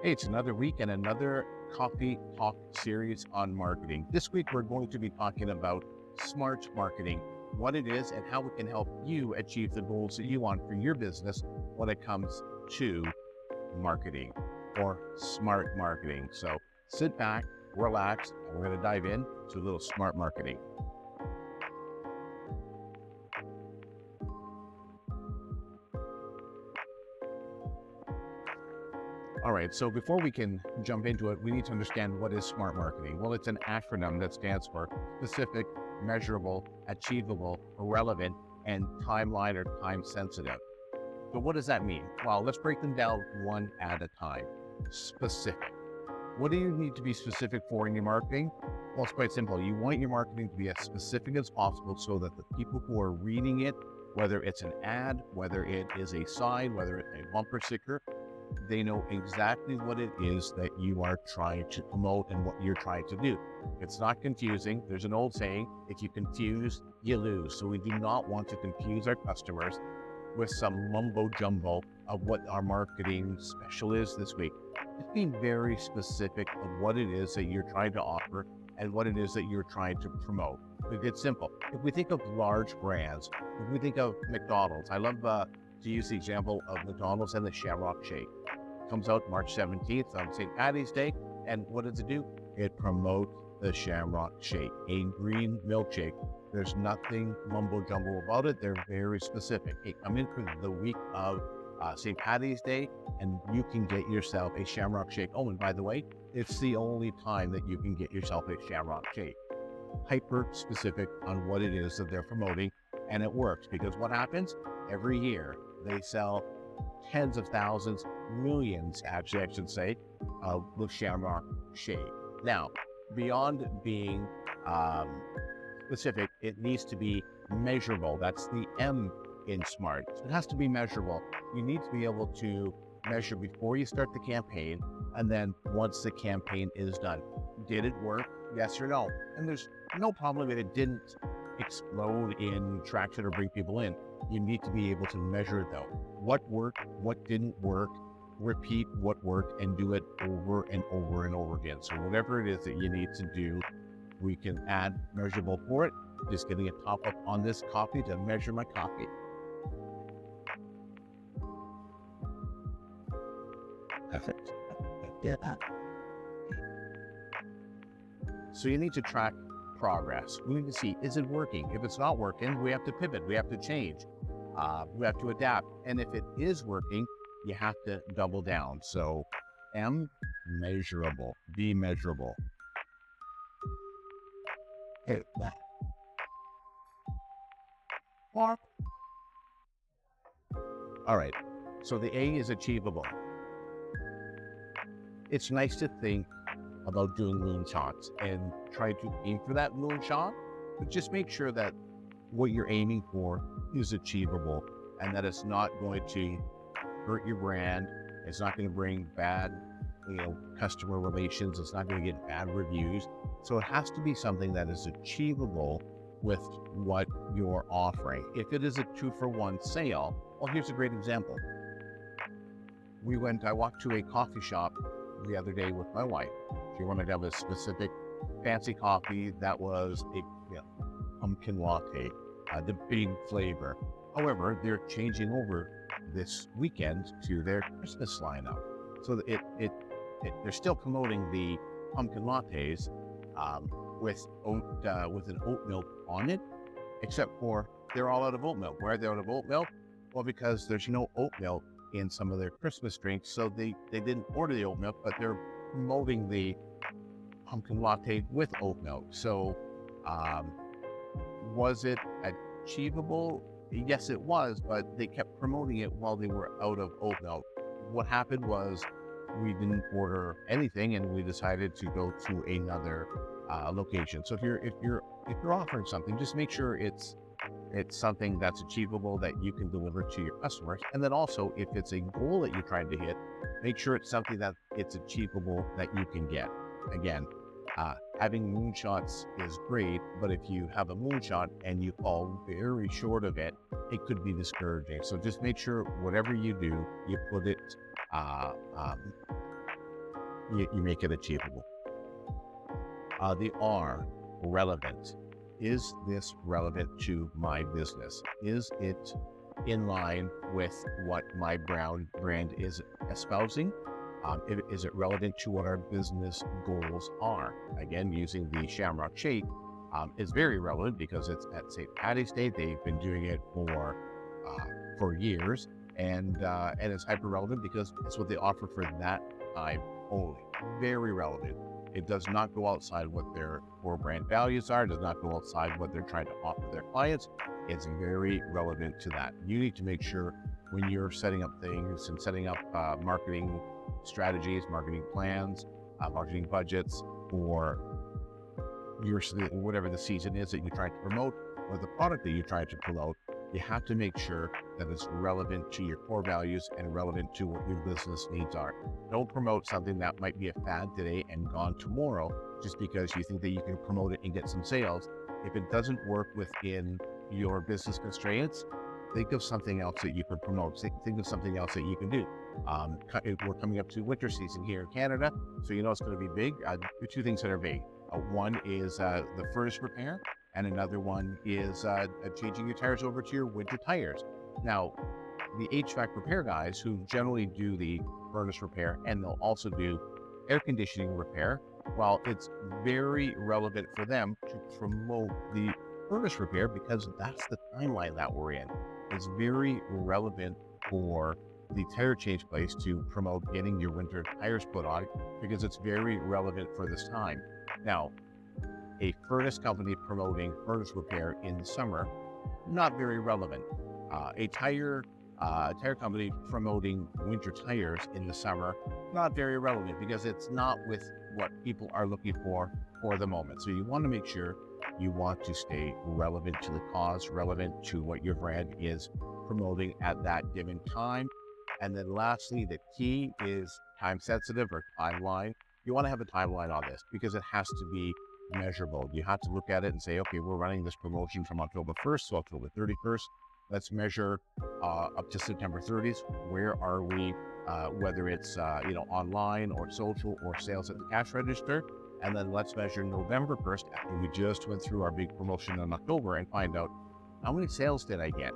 Hey, it's another week and another coffee talk series on marketing. This week, we're going to be talking about smart marketing, what it is and how it can help you achieve the goals that you want for your business when it comes to marketing or smart marketing. So sit back, relax, and we're going to dive in to a little smart marketing. All right, so before we can jump into it, we need to understand what is smart marketing. Well, it's an acronym that stands for specific, measurable, achievable, relevant, and timeline or time sensitive. So what does that mean? Well, let's break them down one at a time. Specific. What do you need to be specific for in your marketing? Well, it's quite simple. You want your marketing to be as specific as possible so that the people who are reading it, whether it's an ad, whether it is a sign, whether it's a bumper sticker, they know exactly what it is that you are trying to promote and what you're trying to do. It's not confusing. There's an old saying, if you confuse, you lose. So we do not want to confuse our customers with some mumbo jumbo of what our marketing special is this week. Just be very specific of what it is that you're trying to offer and what it is that you're trying to promote. It's simple. If we think of large brands, if we think of McDonald's, I love to use the example of McDonald's and the Shamrock Shake. It comes out March 17th on St. Patty's Day. And what does it do? It promotes the Shamrock Shake, a green milkshake. There's nothing mumbo jumbo about it. They're very specific. Hey, come in for the week of St. Patty's Day and you can get yourself a Shamrock Shake. Oh, and by the way, it's the only time that you can get yourself a Shamrock Shake. Hyper specific on what it is that they're promoting, and it works because what happens every year? They sell tens of thousands, millions, actually, I should say, of the Shamrock Shake. Now, beyond being specific, it needs to be measurable. That's the M in SMART. So it has to be measurable. You need to be able to measure before you start the campaign, and then once the campaign is done. Did it work? Yes or no? And there's no problem if it didn't explode in traction or bring people in. You need to be able to measure it though. What worked, what didn't work, repeat what worked, and do it over and over and over again. So whatever it is that you need to do, we can add measurable for it. Just getting a top up on this coffee to measure my coffee. Perfect. Yeah. So you need to track progress. We need to see, is it working? If it's not working, we have to pivot, we have to change, we have to adapt. And if it is working, you have to double down. So M, measurable, be measurable. Hey, all right, so the A is achievable. It's nice to think about doing moonshots and try to aim for that moonshot, but just make sure that what you're aiming for is achievable and that it's not going to hurt your brand. It's not going to bring bad, customer relations. It's not going to get bad reviews. So it has to be something that is achievable with what you're offering. If it is a 2-for-1 sale, well, here's a great example. I walked to a coffee shop the other day with my wife. She wanted to have a specific fancy coffee that was a pumpkin latte, the big flavor. However, they're changing over this weekend to their Christmas lineup. So they're still promoting the pumpkin lattes with an oat milk on it, except for they're all out of oat milk. Why are they out of oat milk? Well, because there's no oat milk in some of their Christmas drinks, so they didn't order the oat milk, but they're promoting the pumpkin latte with oat milk. So was it achievable? Yes, it was, but they kept promoting it while they were out of oat milk. What happened was we didn't order anything, and we decided to go to another location. So if you're offering something, just make sure it's something that's achievable that you can deliver to your customers. And then also, if it's a goal that you're trying to hit, make sure it's something that it's achievable that you can get. Again, having moonshots is great, but if you have a moonshot and you fall very short of it, it could be discouraging. So just make sure whatever you do, you put it you make it achievable. The R, relevant. Is this relevant to my business? Is it in line with what my brand is espousing? Is it relevant to what our business goals are? Again, using the Shamrock Shake is very relevant because it's at St. Patty's Day. They've been doing it for years, and it's hyper relevant because it's what they offer for that time only. Very relevant. It does not go outside what their core brand values are. It does not go outside what they're trying to offer their clients. It's very relevant to that. You need to make sure when you're setting up things and setting up marketing strategies, marketing plans, marketing budgets for whatever the season is that you're trying to promote or the product that you're trying to promote, you have to make sure that it's relevant to your core values and relevant to what your business needs are. Don't promote something that might be a fad today and gone tomorrow just because you think that you can promote it and get some sales. If it doesn't work within your business constraints, think of something else that you can promote. Think of something else that you can do. We're coming up to winter season here in Canada, so you know it's going to be big. Two things that are big. One is the furnace repair, and another one is changing your tires over to your winter tires. Now, the HVAC repair guys who generally do the furnace repair, and they'll also do air conditioning repair, well, it's very relevant for them to promote the furnace repair because that's the timeline that we're in. It's very relevant for the tire change place to promote getting your winter tires put on because it's very relevant for this time. Now, a furnace company promoting furnace repair in the summer, not very relevant. A tire company promoting winter tires in the summer, not very relevant because it's not with what people are looking for the moment. So you want to make sure you want to stay relevant to the cause, relevant to what your brand is promoting at that given time. And then lastly, the key is time sensitive or timeline. You want to have a timeline on this because it has to be measurable. You have to look at it and say, okay, we're running this promotion from October 1st to October 31st. Let's measure up to September 30th. Where are we? Whether it's online or social or sales at the cash register. And then let's measure November 1st after we just went through our big promotion in October and find out how many sales did I get?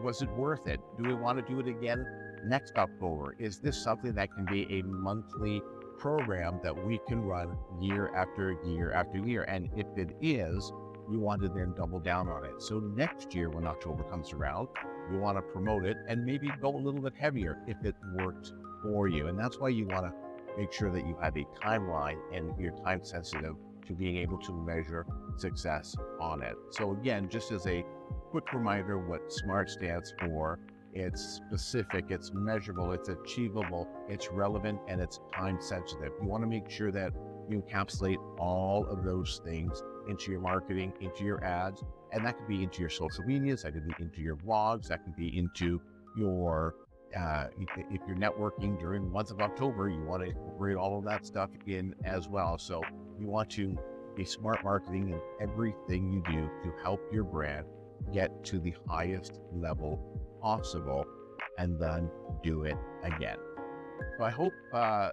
Was it worth it? Do we want to do it again next October? Is this something that can be a monthly program that we can run year after year after year? And if it is, you want to then double down on it. So next year when October comes around, you want to promote it and maybe go a little bit heavier if it worked for you. And that's why you want to make sure that you have a timeline and you're time sensitive to being able to measure success on it. So again, just as a quick reminder, what SMART stands for, it's specific, it's measurable, it's achievable, it's relevant, and it's time sensitive. You want to make sure that you encapsulate all of those things into your marketing, into your ads, and that could be into your social medias, that could be into your blogs, that could be into your if you're networking during the month of October, you want to incorporate all of that stuff in as well. So you want to be smart marketing in everything you do to help your brand get to the highest level possible and then do it again. So I hope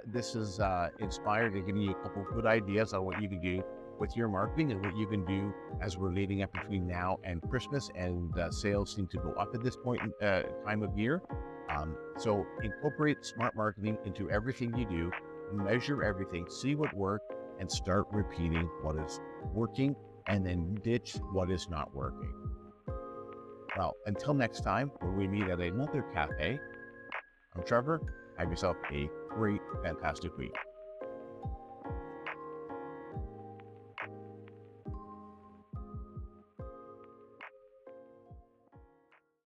this is inspired and giving you a couple of good ideas on what you can do with your marketing and what you can do as we're leading up between now and Christmas, and sales seem to go up at this point in time of year. So incorporate smart marketing into everything you do, measure everything, see what worked, and start repeating what is working, and then ditch what is not working. Well, until next time, when we meet at another cafe, I'm Trevor. Have yourself a great, fantastic week.